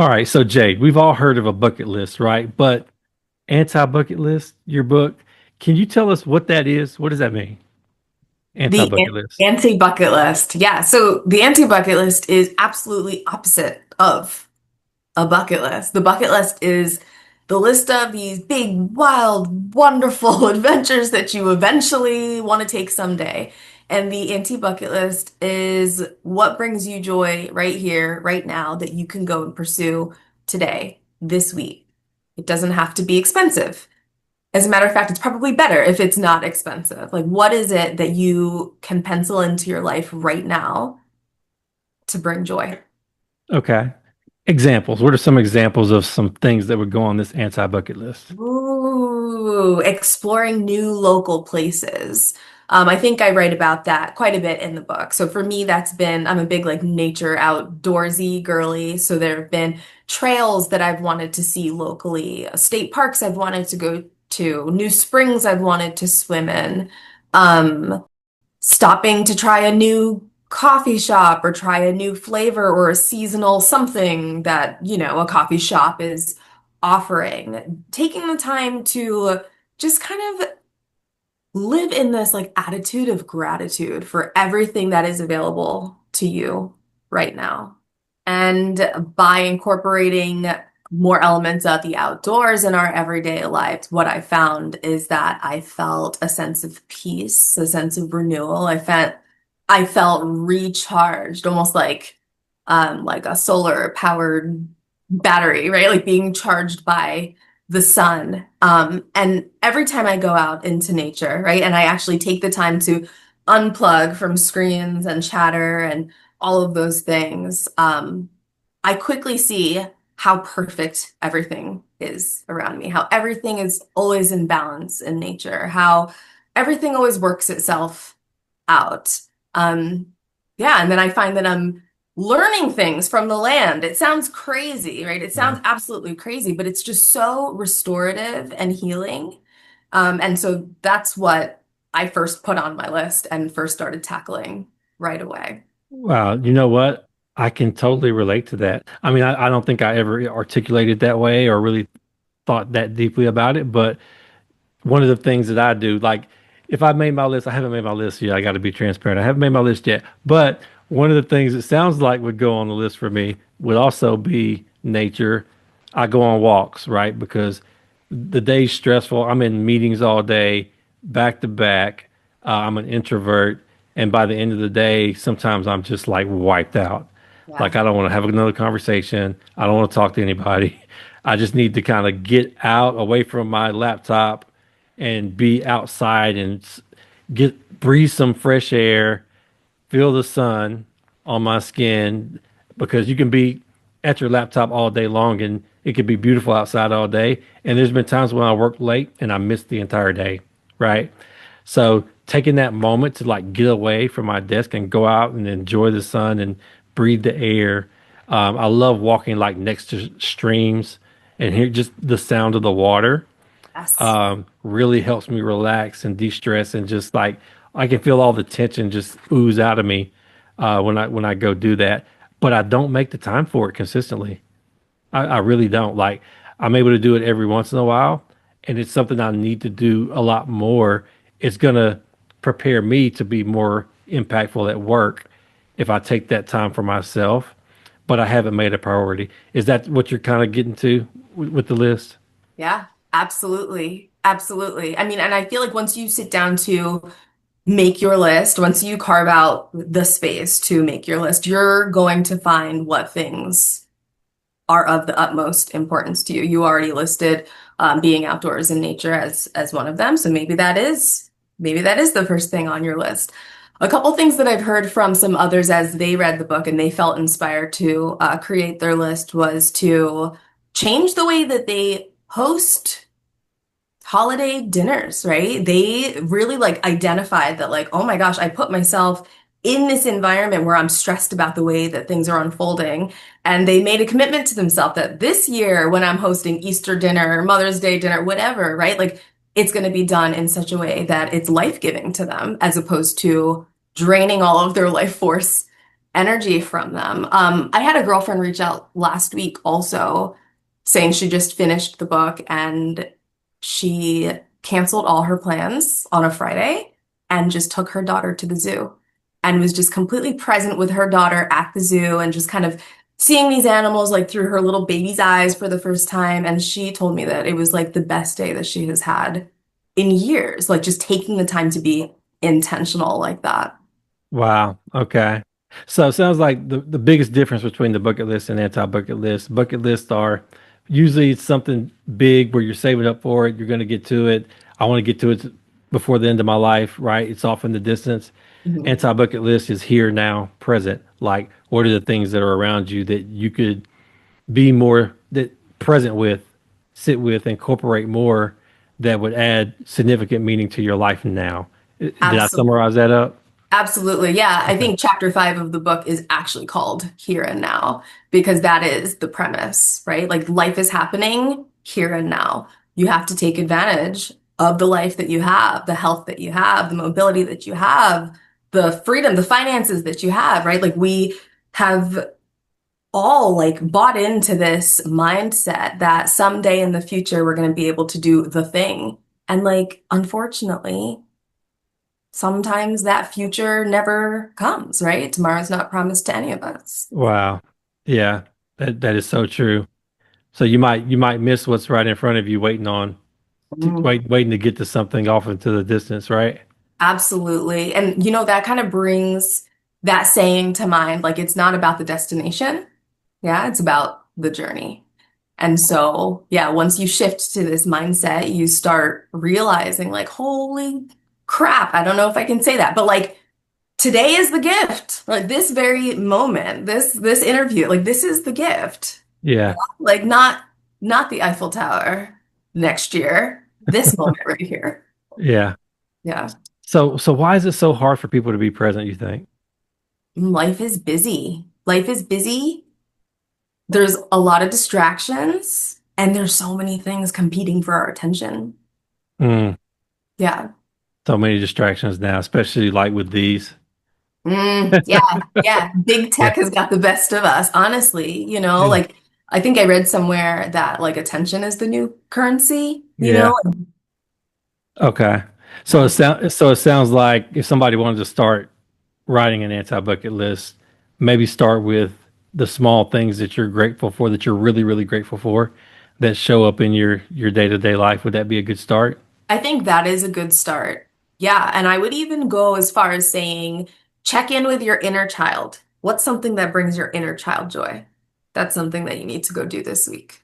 All right, so Jade, we've all heard of a bucket list, right? But anti-bucket list, your book, can you tell us what that is? What does that mean? The Anti-bucket list. anti-bucket list. Yeah. So the anti-bucket list is absolutely opposite of a bucket list. The bucket list is the list of these big, wild, wonderful adventures that you eventually want to take someday. And the anti-bucket list is what brings you joy right here, right now, that you can go and pursue today, this week. It doesn't have to be expensive. As a matter of fact, it's probably better if it's not expensive. Like, what is it that you can pencil into your life right now to bring joy? Okay. Examples. What are some examples of some things that would go on this anti-bucket list? Ooh, exploring new local places. I think I write about that quite a bit in the book. So for me, I'm a big like nature outdoorsy girly. So there have been trails that I've wanted to see locally, state parks I've wanted to go to, new springs I've wanted to swim in. Um, Stopping to try a new coffee shop or try a new flavor or a seasonal something that, a coffee shop is offering. Taking the time to just kind of live in this like attitude of gratitude for everything that is available to you right now. And by incorporating more elements of the outdoors in our everyday lives, what I found is that I felt a sense of peace, a sense of renewal. I felt recharged, almost like a solar powered battery, right? Like being charged by the sun. And every time I go out into nature, right, and I actually take the time to unplug from screens and chatter and all of those things, I quickly see how perfect everything is around me, how everything is always in balance in nature, how everything always works itself out. Um, yeah, and then I find that I'm learning things from the land. It sounds crazy, right? It Yeah. sounds absolutely crazy, but it's just so restorative and healing. And so that's what I first put on my list and first started tackling right away. Wow, you know what? I can totally relate to that. I mean, I don't think I ever articulated that way or really thought that deeply about it, but one of the things that I do, like if I made my list, I haven't made my list yet. I got to be transparent. I haven't made my list yet. But one of the things it sounds like would go on the list for me would also be nature. I go on walks, right? Because the day's stressful. I'm in meetings all day, back to back. I'm an introvert. And by the end of the day, sometimes I'm just like wiped out. Yeah. Like I don't want to have another conversation. I don't want to talk to anybody. I just need to kind of get out away from my laptop and be outside and get breathe some fresh air, feel the sun on my skin because you can be at your laptop all day long and it could be beautiful outside all day. And there's been times when I worked late and I missed the entire day, right? So taking that moment to like get away from my desk and go out and enjoy the sun and breathe the air. I love walking like next to streams and hear just the sound of the water Yes. really helps me relax and de-stress and just like I can feel all the tension just ooze out of me when I go do that. But I don't make the time for it consistently. I really don't. Like I'm able to do it every once in a while, and it's something I need to do a lot more. It's gonna prepare me to be more impactful at work if I take that time for myself. But I haven't made a priority. Is that what you're kind of getting to with the list? Yeah, absolutely. Absolutely. I mean, and I feel like once you sit down to make your list, once you carve out the space to make your list, you're going to find what things are of the utmost importance to you. You already listed being outdoors in nature as one of them, so maybe that is the first thing on your list. A couple things that I've heard from some others as they read the book and they felt inspired to create their list was to change the way that they host holiday dinners, right? They really like identified that like, oh my gosh, I put myself in this environment where I'm stressed about the way that things are unfolding. And they made a commitment to themselves that this year, when I'm hosting Easter dinner, Mother's Day dinner, whatever, right? Like it's going to be done in such a way that it's life-giving to them as opposed to draining all of their life force energy from them. I had a girlfriend reach out last week also saying she just finished the book and she canceled all her plans on a Friday and just took her daughter to the zoo and was just completely present with her daughter at the zoo and just kind of seeing these animals like through her little baby's eyes for the first time. And she told me that it was like the best day that she has had in years, like just taking the time to be intentional like that. Wow. Okay. So it sounds like the biggest difference between the bucket list and anti-bucket list. Bucket lists are usually it's something big where you're saving up for it. You're going to get to it. I want to get to it before the end of my life, right? It's off in the distance. Mhm. Anti-bucket list is here now, present. Like, what are the things that are around you that you could be more that present with, sit with, incorporate more that would add significant meaning to your life now. Did I Absolutely. summarize that up? Absolutely. Yeah. I Okay. think chapter 5 of the book is actually called Here and Now because that is the premise, right? Like life is happening here and now. You have to take advantage of the life that you have, the health that you have, the mobility that you have, the freedom, the finances that you have, right? Like we have all like bought into this mindset that someday in the future we're going to be able to do the thing. And like, unfortunately, sometimes that future never comes, right? Tomorrow's not promised to any of us. Wow. Yeah, that is so true. So you might miss what's right in front of you Mm. waiting to get to something off into the distance, right? Absolutely. And you know, that kind of brings that saying to mind, like it's not about the destination. Yeah, it's about the journey. And so, yeah, once you shift to this mindset, you start realizing like, holy crap, I don't know if I can say that, but like today is the gift. Like this very moment, this interview, like this is the gift. Yeah. Like not the Eiffel Tower next year. This moment right here. Yeah. Yeah. So why is it so hard for people to be present, you think? Life is busy. Life is busy. There's a lot of distractions and there's so many things competing for our attention. Mm, Yeah. so many distractions now, especially like with these. Yeah, yeah. Big Yeah. tech has got the best of us, honestly. Yeah. Like I think I read somewhere that like attention is the new currency, Yeah. Okay. Yeah. So it sounds like if somebody wanted to start writing an anti-bucket list, maybe start with the small things that you're grateful for, that you're really, really grateful for, that show up in your day-to-day life. Would that be a good start? I think that is a good start. Yeah, and I would even go as far as saying check in with your inner child. What's something that brings your inner child joy? That's something that you need to go do this week.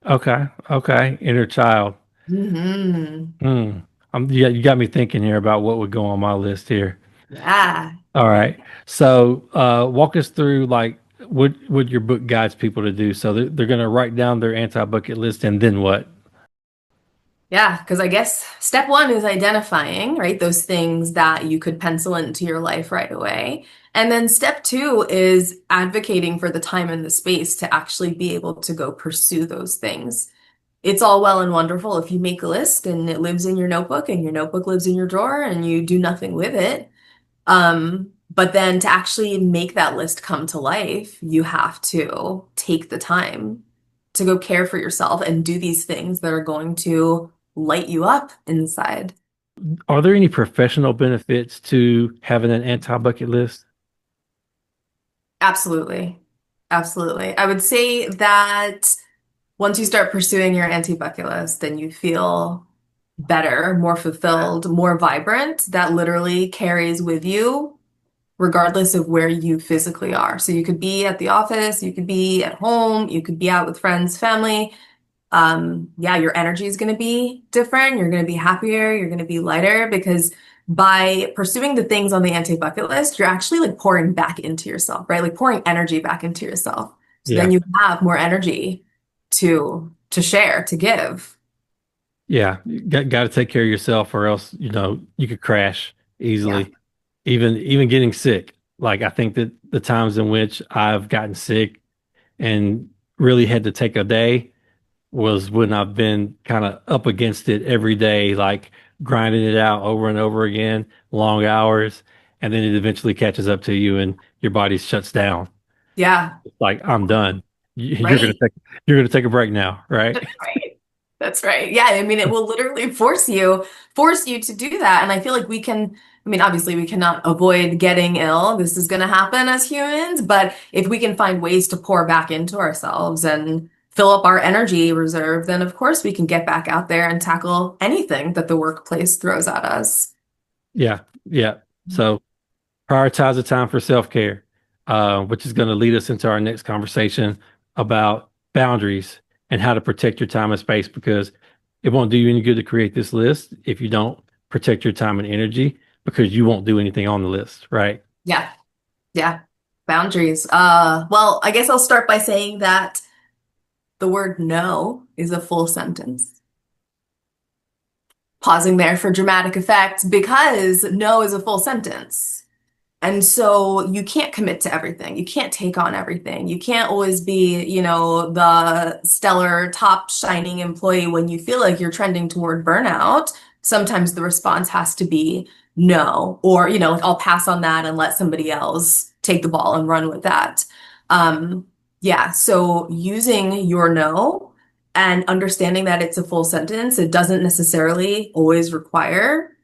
Okay. Okay. Inner child. Hmm. Hmm. Yeah, you got me thinking here about what would go on my list here. Yeah. All right. So, walk us through like what your book guides people to do. So they're going to write down their anti-bucket list and then what? Yeah, because I guess step one is identifying, right? Those things that you could pencil into your life right away. And then step two is advocating for the time and the space to actually be able to go pursue those things. It's all well and wonderful if you make a list and it lives in your notebook and your notebook lives in your drawer and you do nothing with it. But then to actually make that list come to life, you have to take the time to go care for yourself and do these things that are going to light you up inside. Are there any professional benefits to having an anti-bucket list? Absolutely. Absolutely. I would say that once you start pursuing your anti-bucket list, then you feel better, more fulfilled, more vibrant. That literally carries with you regardless of where you physically are. So you could be at the office, you could be at home, you could be out with friends, family. Yeah, your energy is going to be different. You're going to be happier. You're going to be lighter because by pursuing the things on the anti-bucket list, you're actually like pouring back into yourself, right? Like pouring energy back into yourself. So then Yeah. you have more energy to share, to give. Yeah. You got to take care of yourself or else, you could crash Yeah. easily. Even getting sick. Like I think that the times in which I've gotten sick and really had to take a day was when I've been kind of up against it every day, like grinding it out over and over again, long hours. and then it eventually catches up to you and your body shuts down. Yeah. It's like, I'm done. Right. You're gonna take a break now, right? That's right. That's right. Yeah, I mean, it will literally force you to do that. And I feel like we can, I mean, obviously we cannot avoid getting ill. This is going to happen as humans, but if we can find ways to pour back into ourselves and fill up our energy reserve, then of course we can get back out there and tackle anything that the workplace throws at us. Yeah, yeah. So prioritize the time for self-care, which is going to lead us into our next conversation about boundaries and how to protect your time and space because it won't do you any good to create this list if you don't protect your time and energy because you won't do anything on the list, right? Yeah, yeah. Boundaries. Well, I guess I'll start by saying that the word no is a full sentence. Pausing there for dramatic effect because no is a full sentence. And so you can't commit to everything. You can't take on everything. You can't always be, the stellar, top shining employee when you feel like you're trending toward burnout. Sometimes the response has to be no, or, I'll pass on that and let somebody else take the ball and run with that. Yeah, so using your no and understanding that it's a full sentence, it doesn't necessarily always require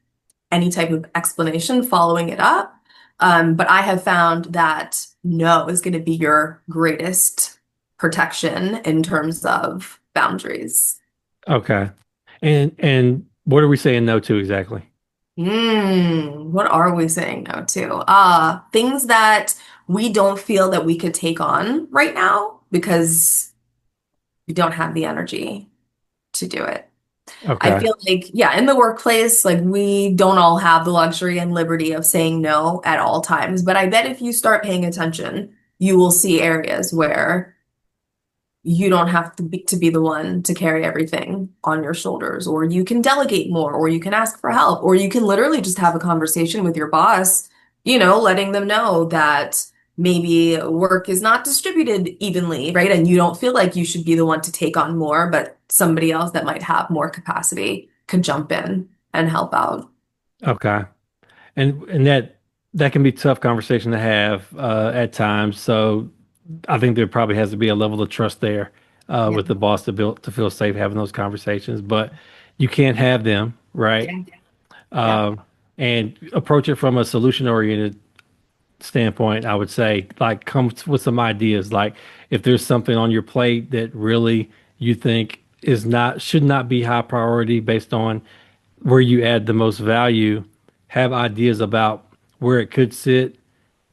any type of explanation following it up. But I have found that no is going to be your greatest protection in terms of boundaries. Okay. And what are we saying no to exactly? What are we saying no to? Things that we don't feel that we could take on right now because we don't have the energy to do it. I Okay. feel like, yeah, in the workplace, like we don't all have the luxury and liberty of saying no at all times. But I bet if you start paying attention, you will see areas where you don't have to be the one to carry everything on your shoulders, or you can delegate more, or you can ask for help, or you can literally just have a conversation with your boss, letting them know that maybe work is not distributed evenly, right? And you don't feel like you should be the one to take on more, but somebody else that might have more capacity could jump in and help out. Okay. And that can be a tough conversation to have at times. So I think there probably has to be a level of trust there Yeah. with the boss to feel safe having those conversations. But you can't have them, right? Yeah. Yeah. Um, and approach it from a solution oriented standpoint. I would say, like, come with some ideas. Like, if there's something on your plate that really you think should not be high priority based on where you add the most value, have ideas about where it could sit,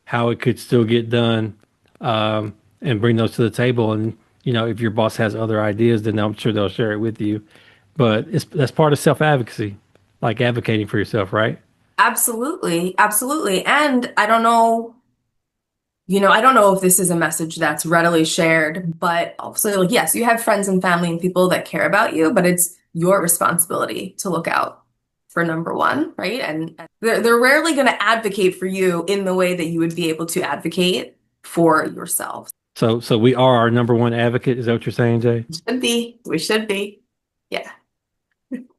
how it could still get done, and bring those to the table. And if your boss has other ideas, then I'm sure they'll share it with you. But that's part of self-advocacy, like advocating for yourself, right? Absolutely. Absolutely. And I don't know if this is a message that's readily shared, but also, like, yes, you have friends and family and people that care about you, but it's your responsibility to look out for number one, right? And they're rarely going to advocate for you in the way that you would be able to advocate for yourself. So we are our number one advocate. Is that what you're saying, Jay? Should be. We should be. Yeah.